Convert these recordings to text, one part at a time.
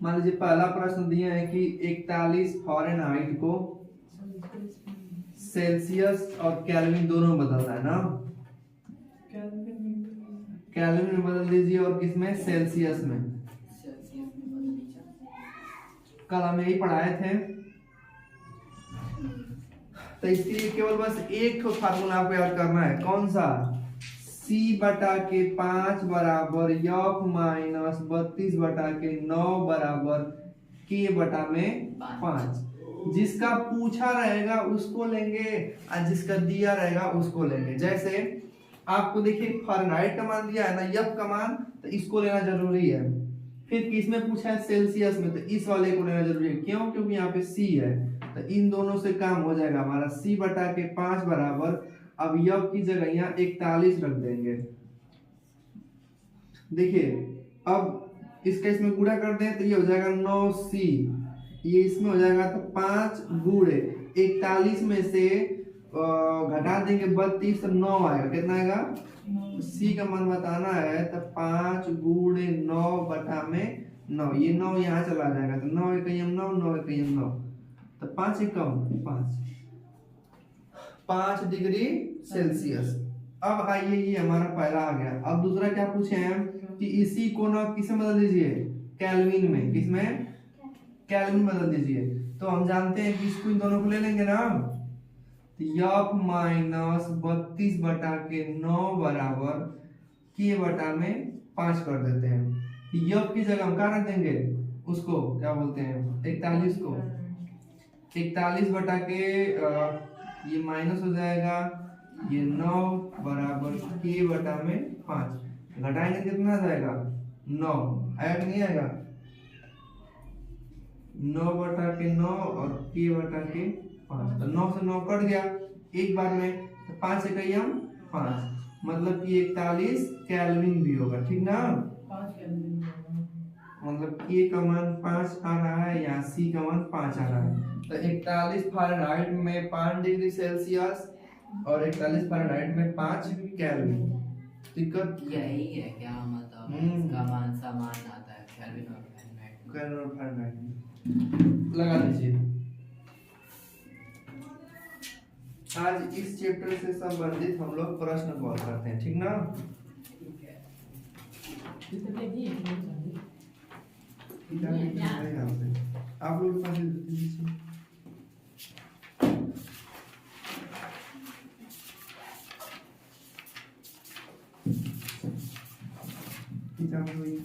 मान लीजिए पहला प्रश्न दिया है कि 41 फ़ारेनहाइट को सेल्सियस और केल्विन दोनों में बदलना है ना। केल्विन में बदल दीजिए और किसमें, सेल्सियस में। कल हम यही पढ़ाए थे। तो इसके लिए केवल बस एक फार्मूला आपको याद करना है, कौन सा, C बटा के 5 बराबर F माइनस 32 बटा के 9 बराबर K बटा में 5। जिसका पूछा रहेगा उसको लेंगे और जिसका दिया रहेगा उसको लेंगे। जैसे आपको देखिए फ़ारेनहाइट का मान दिया है ना, F का मान, तो इसको लेना जरूरी है। फिर किसमें पूछा है, सेल्सियस में, तो इस वाले को लेना जरूरी है। क्यों, क्योंकि यहाँ पे C है, तो इन दोनों से काम हो जाएगा हमारा। C बटा के 5 बराबर, अब F की जगह यहाँ 41 रख देंगे। देखिए अब इसका इसमें गुणा कर दें तो ये हो जाएगा 9C, ये इसमें हो जाएगा तो 5 गुणे 41 में से घटा देंगे 32 तो 9 आएगा। कितना आएगा, C का मान बताना है तो 5 गुणे 9 बटा में 9, ये 9 यहाँ चला जाएगा तो 9 एकम 9, 9 एकम 9, तो 5 एकम 5 डिग्री सेल्सियस। अब आइए ये हमारा पहला आ गया। अब दूसरा क्या पूछे हैं कि इसी को ना किसमें बदल दीजिए, केल्विन में। किसमें, केल्विन बदल दीजिए। तो हम जानते हैं कि इसको इन दोनों को ले लेंगे ना, तो F माइनस 32 बटा के 9 बराबर K बटा में 5 कर देते हैं। F की जगह हम क्या रख देंगे, उसको क्या बोलते हैं, 41 को। 41 बटा के ये माइनस हो जाएगा, ये 9 बराबर K बटा में 5। घटाएंगे कितना आ जाएगा, 9 आएगा नहीं आएगा, 9 बटा के 9 और K बटा के 5, तो 9 से 9 कट गया एक बार में, तो 5 एकम 5, मतलब कि 41 केल्विन भी होगा, ठीक ना। मतलब K का मान 5 आ रहा है, यहाँ C का मान 5 आ रहा है। तो 41 फ़ारेनहाइट में 5 डिग्री सेल्सियस और 41 फ़ारेनहाइट में 5 केल्विन। दिक्कत यही है क्या, मतलब इसका मान समान आता है केल्विन और फ़ारेनहाइट में। लगा दीजिए। आज इस चैप्टर से संबंधित हम लोग प्रश्न सॉल्व करते हैं, ठीक ना। आप लोग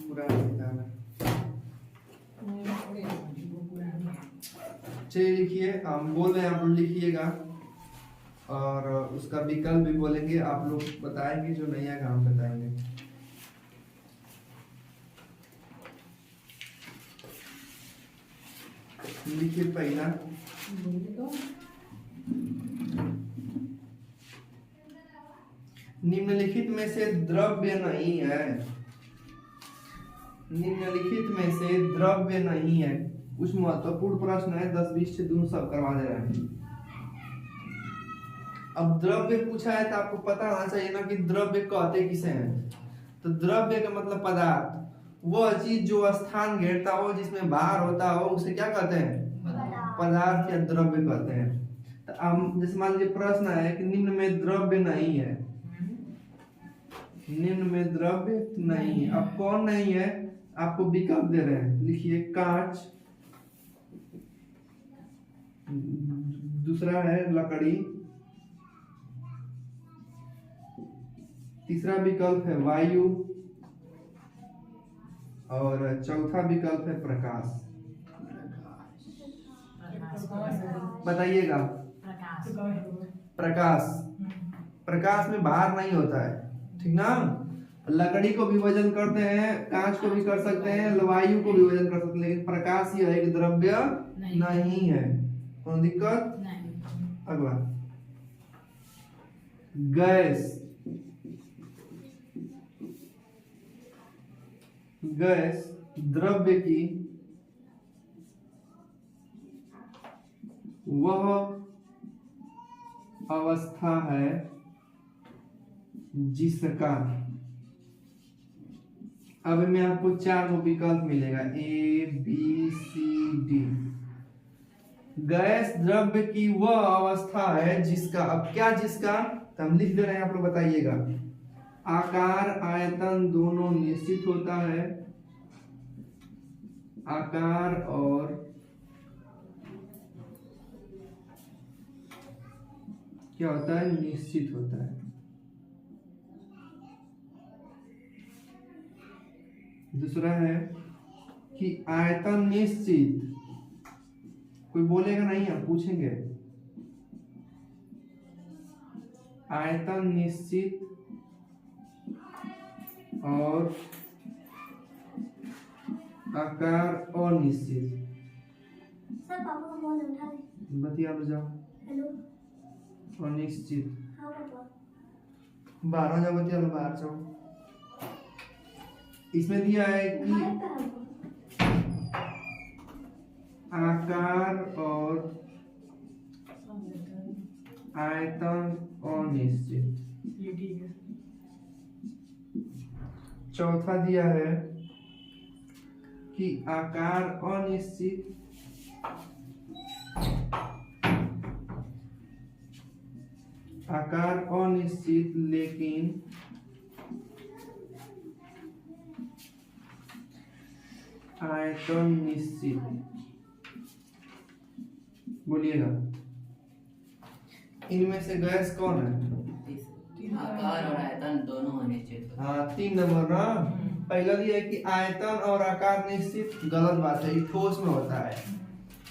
पूरा चलिए लिखिए, हम बोल रहे हैं, आप लोग लिखिएगा और उसका विकल्प भी बोलेंगे, आप लोग बताएंगे, जो नहीं आएगा हम बताएंगे। लिखिए पहला, निम्नलिखित में से द्रव्य नहीं है, निम्नलिखित में से द्रव्य नहीं है। कुछ महत्वपूर्ण प्रश्न है, 10-20 से दूर सब करवा दे रहे हैं। अब द्रव्य पूछा है तो आपको पता होना चाहिए ना कि द्रव्य कहते किसे हैं। तो द्रव्य का मतलब पदार्थ, वह चीज जो स्थान घेरता हो, जिसमें भार होता हो, उसे क्या कहते हैं, पदार्थ या द्रव्य कहते हैं। तो हम जैसे मान लीजिए प्रश्न है कि निम्न में द्रव्य नहीं है, निम्न में द्रव्य नहीं है। अब कौन नहीं है, आपको विकल्प दे रहे हैं, लिखिए कांच, दूसरा है लकड़ी, तीसरा विकल्प है वायु और चौथा विकल्प है प्रकाश। बताइएगा, प्रकाश, प्रकाश में भार नहीं होता है, ठीक ना। लकड़ी को भी वजन करते हैं, कांच को भी कर सकते हैं, वायु को भी वजन कर सकते हैं, लेकिन प्रकाश ही है, एक द्रव्य नहीं है। कोई दिक्कत नहीं। अगला, गैस, गैस द्रव्य की वह अवस्था है जिसका अब में आपको 4 विकल्प मिलेगा, ए बी सी डी। गैस द्रव्य की वह अवस्था है जिसका, अब क्या जिसका, तो हम लिख दे रहे हैं, आप लोग बताइएगा। आकार आयतन दोनों निश्चित होता है, आकार और क्या होता है, निश्चित होता है। दूसरा है कि आयतन निश्चित, कोई बोलेगा नहीं, हम पूछेंगे। आयतन निश्चित और आकार अनिश्चित। सर पापा का फोन उठा ले। बतिया लो जाओ। हेलो। अनिश्चित। हाँ पापा। बाहर जाओ, बतिया लो, बाहर जाओ। इसमें दिया है कि हाय पापा। आकार और आयतन अनिश्चित। ये ठीक है। चौथा दिया है कि आकार अनिश्चित, आकार अनिश्चित लेकिन आयतन निश्चित। बोलिएगा, इनमें से गैस कौन है? आकार और आयतन दोनों अनिश्चित होते हैं। हाँ, 3 नंबर ना। पहला दिया है कि आयतन और आकार निश्चित, गलत बात है, ये ठोस में होता है।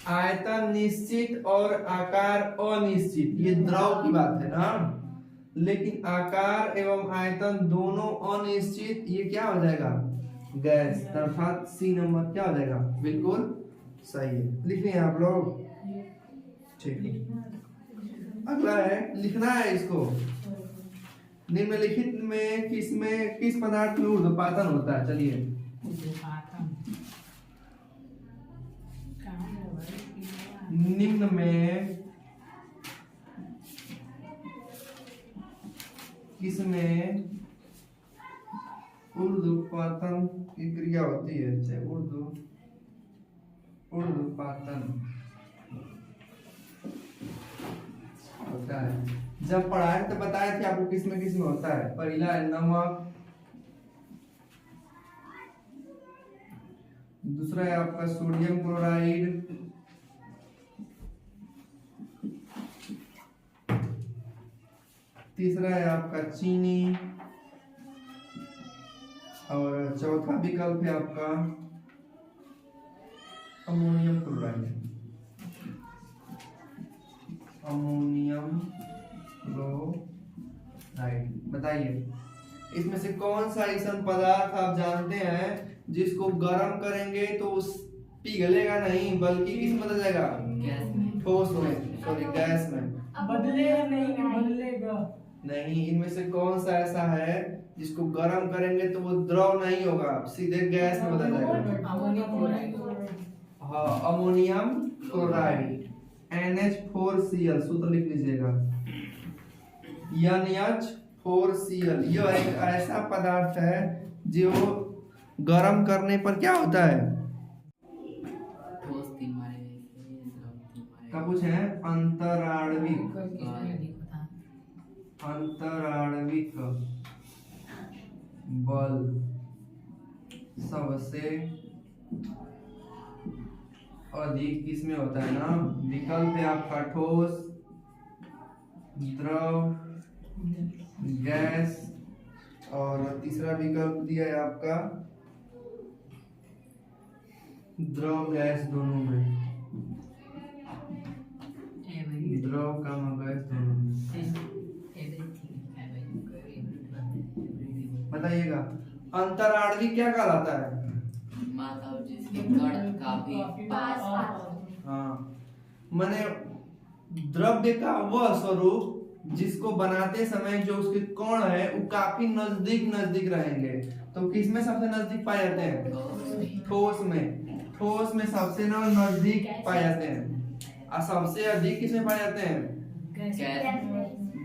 आयतन निश्चित और आकार अनिश्चित, ये द्रव की बात है ना। लेकिन आकार एवं आयतन दोनों अनिश्चित, ये क्या हो जाएगा, गैस। अर्थात सी नंबर क्या हो जाएगा, बिल्कुल सही है। लिख लिए आप लोग, ठीक है। अगला है, लिखना है इसको। निम्नलिखित में किस पदार्थ में ऊर्ध्वपातन होता है? चलिए, निम्न में किसमें ऊर्ध्वपातन की क्रिया होती है? ऊर्ध्वपातन होता है। जब पढ़ाए तो बताए थे आपको किसमें होता है। पहला है नमक, दूसरा है आपका सोडियम क्लोराइड, तीसरा है आपका चीनी, और चौथा विकल्प है आपका अमोनियम क्लोराइड। Ammonium chloride. बताइए, इसमें से कौन सा ऐसा पदार्थ आप जानते हैं जिसको गर्म करेंगे तो उस पिघलेगा नहीं, बल्कि किस में बदल जाएगा, गैस में। ठोस में, सॉरी गैस में। बदलेगा नहीं, बदलेगा नहीं, इनमें से कौन सा ऐसा है जिसको गर्म करेंगे तो वो द्रव नहीं होगा, सीधे गैस में बदल जाएगा? हाँ, अमोनियम क्लोराइड, NH4Cl। सूत्र लिख लीजिएगा, NH4Cl। यह एक ऐसा पदार्थ है जो गर्म करने पर क्या होता है, ठोस तीमारे जैसे, द्रव तीमारे। क्या पूछे हैं? अंतराण्विक। अंतराण्विक बल सबसे अधिक किसमें होता है ना। विकल्प है आपका ठोस, द्रव, गैस, और तीसरा विकल्प दिया है आपका द्रव गैस दोनों में। द्रव का गैस दोनों में। बताइएगा, अंतराण्विक क्या कहलाता है? मतलब जिसके कण काफी पास। हाँ, माने द्रव्य का वह स्वरूप जिसको बनाते समय जो उसके कण है वो काफी नजदीक रहेंगे। तो किसमें सबसे नजदीक पाए जाते हैं? ठोस में। ठोस में सबसे नजदीक पाए जाते हैं। और सबसे अधिक किसमें पाए जाते हैं?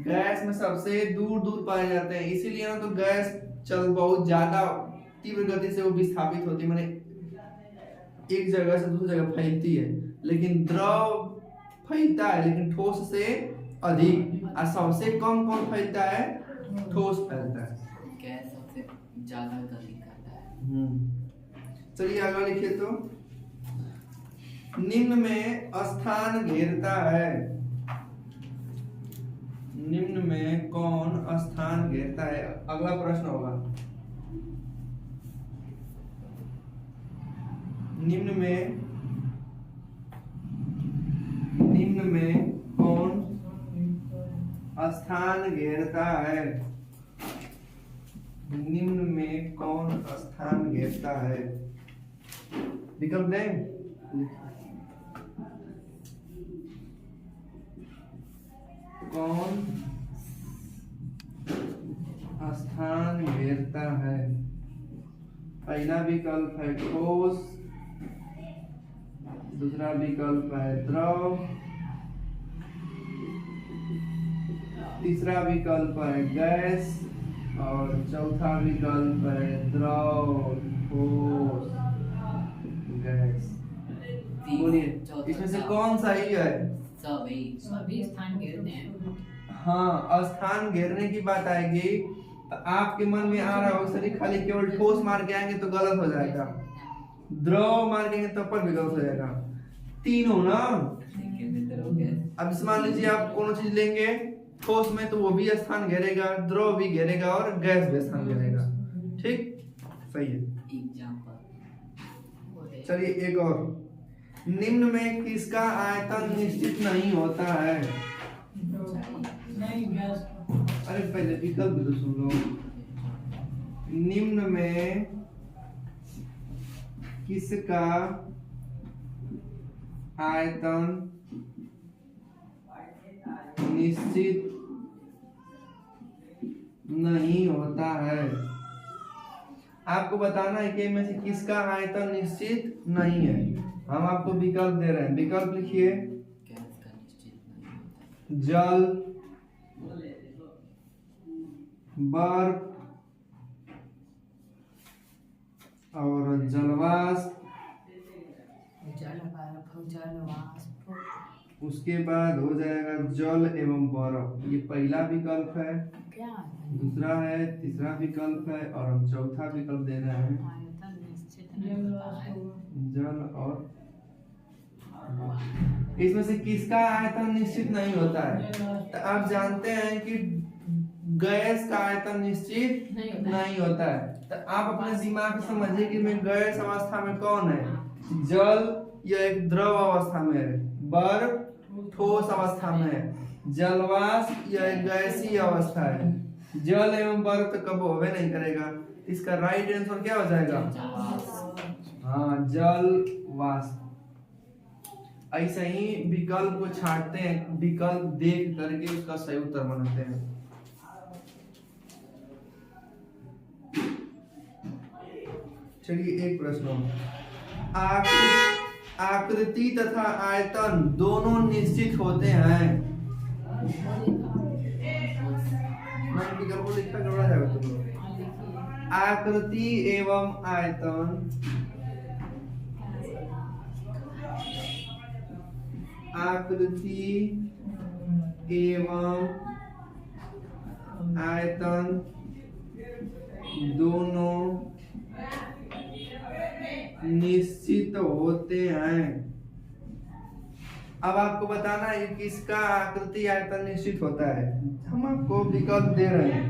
गैस में सबसे दूर पाए जाते हैं। इसीलिए ना तो गैस बहुत ज्यादा तीव्र गति से वो विस्थापित होती है, माने एक जगह से दूसरी जगह फैलती है, लेकिन द्रव फैलता है लेकिन ठोस से अधिक। और सबसे कम कौन फैलता है? ठोस फैलता है। गैस सबसे ज्यादा गति करता है। चलिए आगे लिखिए। तो निम्न में स्थान घेरता है, निम्न में कौन स्थान घेरता है? अगला प्रश्न होगा निम्न में कौन स्थान घेरता है? निम्न में कौन स्थान घेरता है? विकल्प दें? कौन स्थान घेरता है? पहला विकल्प है ठोस, दूसरा विकल्प है द्रव, तीसरा विकल्प है गैस और चौथा विकल्प है द्रव ठोस गैस। बोलिए इसमें से कौन सही है? सभी स्थान घेरते हैं। हाँ, स्थान घेरने की बात आएगी तो आपके मन में आ रहा हो सर खाली केवल ठोस मार के आएंगे तो गलत हो जाएगा, द्रव मार के तब पर भी गलत हो जाएगा। तीनों ना। अब इस मान लीजिए आप कोनो चीज लेंगे ठोस में तो वो भी स्थान घेरेगा, द्रव भी घेरेगा और गैस भी स्थान घेरेगा। ठीक, सही है। चलिए एक और। निम्न में किसका आयतन निश्चित नहीं होता है? नहीं गैस। अरे पहले विकल्प भी तो सुन लो। निम्न में किसका आयतन निश्चित नहीं होता है? आपको बताना है कि इनमें से किसका आयतन निश्चित नहीं है। हम आपको विकल्प दे रहे हैं, विकल्प लिखिए। जल, बर्फ और जलवाष्प, उसके बाद हो जाएगा जल एवं बर्फ। ये पहला विकल्प है, दूसरा है, तीसरा विकल्प है और हम चौथा विकल्प दे रहे हैं जल और। इसमें से किसका आयतन निश्चित नहीं होता है? तो आप जानते हैं कि गैस का आयतन निश्चित नहीं होता है। तो आप अपने दिमाग से समझिए कि मैं गैस अवस्था में कौन है? जल या एक द्रव अवस्था में है, बर्फ ठोस अवस्था में है, जलवाष्प या एक गैसीय अवस्था है। जल एवं बर्फ तो कब होवे नहीं करेगा। इसका राइट आंसर क्या हो जाएगा? हाँ, जल वाष्प। ऐसे ही विकल्प को छांटते हैं, विकल्प देख करके उसका सही उत्तर बनाते हैं। चलिए एक प्रश्न। आकृति तथा आयतन दोनों निश्चित होते हैं। विकल्प को लिखा गड़बड़ा जाएगा तुम लोग। आकृति एवं आयतन, आकृति एवं आयतन दोनों निश्चित होते हैं। अब आपको बताना है कि किसका आकृति आयतन निश्चित होता है। हम आपको विकल्प दे रहे हैं।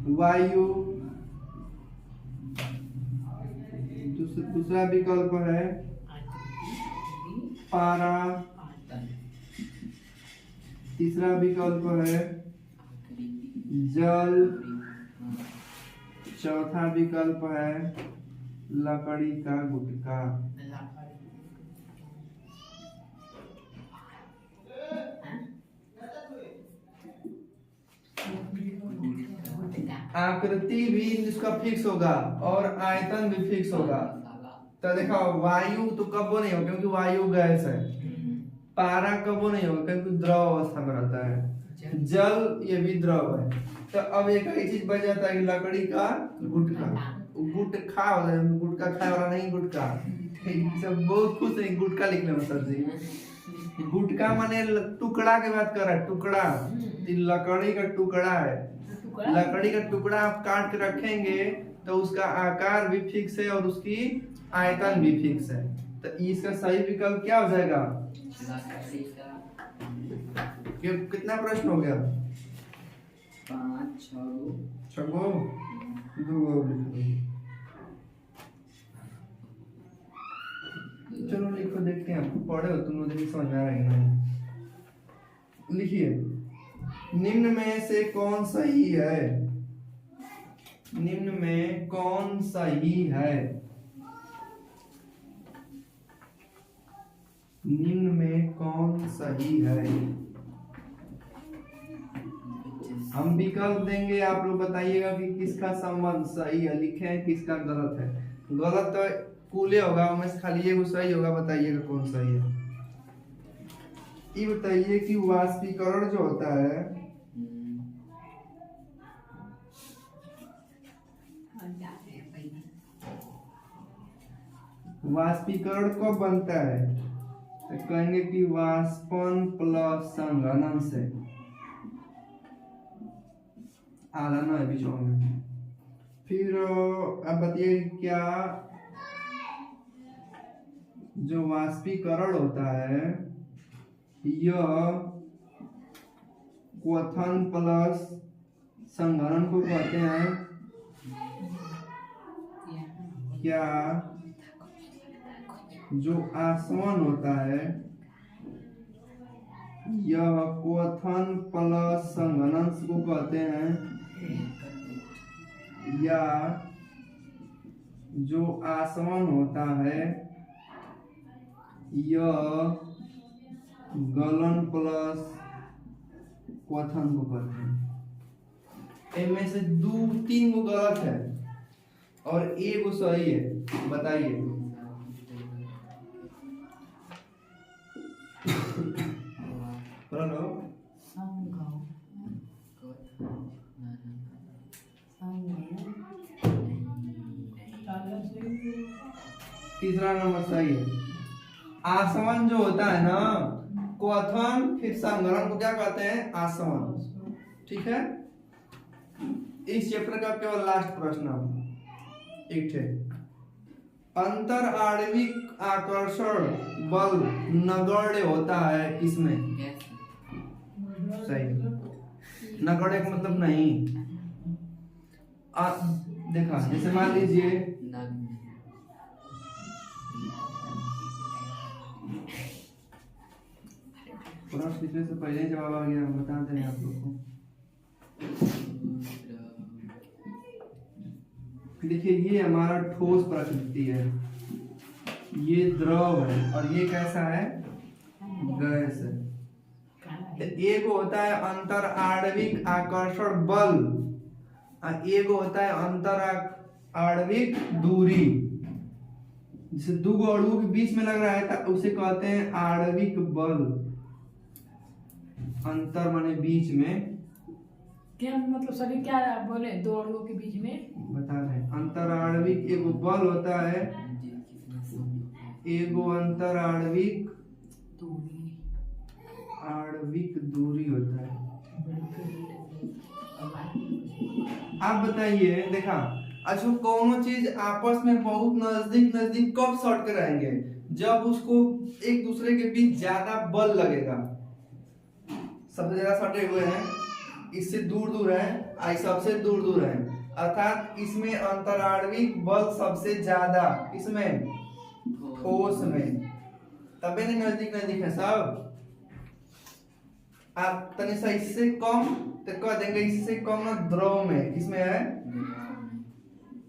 वायु, दूसरा विकल्प है पारा, तीसरा विकल्प है जल, चौथा विकल्प है लकड़ी का गुटका। आकृति भी इसका फिक्स होगा और आयतन भी फिक्स होगा। तो देखा, वायु तो कबो नहीं होगा क्योंकि वायु गैस है। पारा कबो नहीं होगा क्योंकि द्रव अवस्था में रहता है। जल ये भी द्रव है। तो अब एक ही चीज बच जाता है कि लकड़ी का गुटका। गुटखा होता है, गुटका खाए वाला नहीं, गुटका। सब बहुत खुश है गुटका लिखने में सर जी। गुटका माने टुकड़ा की बात कर रहा है, टुकड़ा। ये लकड़ी का टुकड़ा है। लकड़ी का टुकड़ा आप काट के रखेंगे तो उसका आकार भी फिक्स है और उसकी आयतन भी फिक्स है। तो इसका सही विकल्प क्या हो जाएगा? कितना प्रश्न हो गया? 5 6 छगो 2 लिख दो। चलो लिखो, देखते हैं आपको पढ़े हो तुम लोग, देखिए समझ में आ रहा है कि नहीं। लिखिए, निम्न में से कौन सही है? निम्न में कौन सही है? निम्न में कौन सही है? हम विकल्प देंगे, आप लोग बताइएगा कि किसका संबंध सही है, लिखे हैं किसका गलत है। गलत तो कूले होगा, उनमें से खाली एगो सही होगा, बताइएगा कौन सही है। ये बताइए कि वाष्पीकरण जो होता है, वाष्पीकरण कब बनता है? तो कहेंगे कि वाष्पन प्लस संघनन से। आधा ना है बीचों में। फिर अब बताइए क्या जो वाष्पीकरण होता है यह क्वथन प्लस संघनन को कहते हैं। क्या जो आसवन होता है यह क्वथन प्लस संघनन को कहते हैं, या जो आसवन होता है यह गलन प्लस क्वथन को कहते हैं। इनमें से 2-3 गो गलत है और एक गो सही है, बताइए। तीसरा नंबर सही है। आसवन जो होता है ना, क्वथन फिर संघनन को क्या कहते हैं? आसवन। ठीक है, इस चैप्टर का केवल लास्ट प्रश्न एक थे। अंतर आणविक आकर्षण बल नगण्य होता है किसमें? सही। नगण्य का मतलब नहीं। देखा, जैसे मान लीजिए प्रश्न लिखने से पहले ही जवाब आ गया, हम बता दें आप लोग को। देखिए, ये हमारा ठोस प्रकृति है, ये द्रव है और ये कैसा है? गैस है। एक होता है अंतर आणविक आकर्षण बल, एक होता है अंतर आणविक दूरी। जैसे 2 अणुओं के बीच में लग रहा है तो उसे कहते हैं आणविक बल। अंतर माने बीच में, क्या मतलब सभी क्या बोले? 2 अणुओं के बीच में बता रहे हैं। अंतर आणविक एक बल होता है, एगो अंतर आणविक दूरी होता है। आप बताइए, देखा, अच्छा कौनो चीज आपस में बहुत नजदीक नजदीक कब सट के रहेंगे? जब उसको एक दूसरे के बीच ज्यादा बल लगेगा। सबसे ज्यादा सटे हुए हैं, इससे दूर दूर है, आई सबसे दूर दूर है, अर्थात इसमें अंतराणविक बल सबसे ज्यादा, इसमें ठोस में, तबे नहीं नजदीक नजदीक है सब। आप तनी सा इससे कम तो कह देंगे इससे कम ना द्रव में, किसमें है?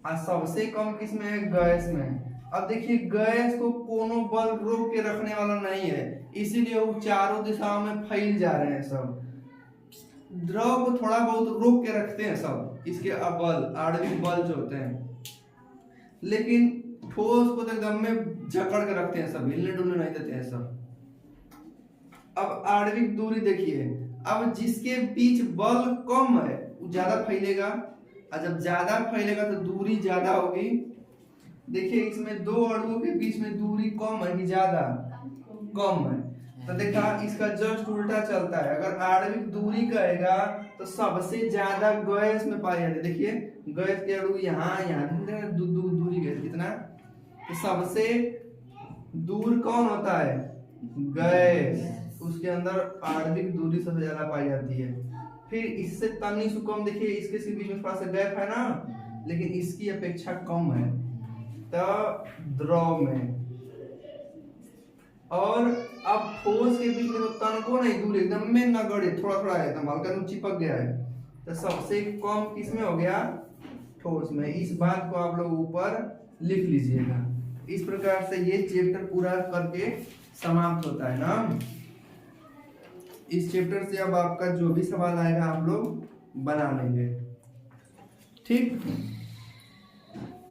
और सबसे कम किसमें है? गैस में। अब देखिए, गैस को कोनो बल रोक के रखने वाला नहीं है, इसीलिए वो चारों दिशाओं में फैल जा रहे हैं सब। द्रव को थोड़ा बहुत रोक के रखते हैं सब, इसके बल, आणविक बल जो होते हैं, लेकिन ठोस को तो एकदम में जकड़ के रखते हैं सब, हिलने डुलने नहीं देते हैं सब। अब आणविक दूरी देखिए, अब जिसके बीच बल कम है ज्यादा फैलेगा, और जब ज्यादा फैलेगा तो दूरी ज्यादा होगी। देखिए इसमें दो अणुओं के बीच में दूरी कम है कि ज्यादा, कम है। तो देखा इसका जस्ट उल्टा चलता है, अगर आणविक दूरी कहेगा तो सबसे ज्यादा गैस में पाई जाती है। देखिए गैस के अणु यहाँ दूरी गैस कितना, तो सबसे दूर कौन होता है, गैस, उसके अंदर आणविक दूरी सबसे ज्यादा पाई जाती है। फिर इससे तनी से कम, देखिए इसके बीच में थोड़ा सा गैप है ना, लेकिन इसकी अपेक्षा कम है तो द्रव में। और अब ठोस के बीच में तो तनको नहीं दूर, एकदम में नगड़े थोड़ा थोड़ा है, एकदम हल्का चिपक गया है, तो सबसे कम किसमें हो गया, ठोस में। इस बात को आप लोग ऊपर लिख लीजिएगा। इस प्रकार से ये चैप्टर पूरा करके समाप्त होता है ना। इस चैप्टर से अब आपका जो भी सवाल आएगा आप लोग बना लेंगे, ठीक।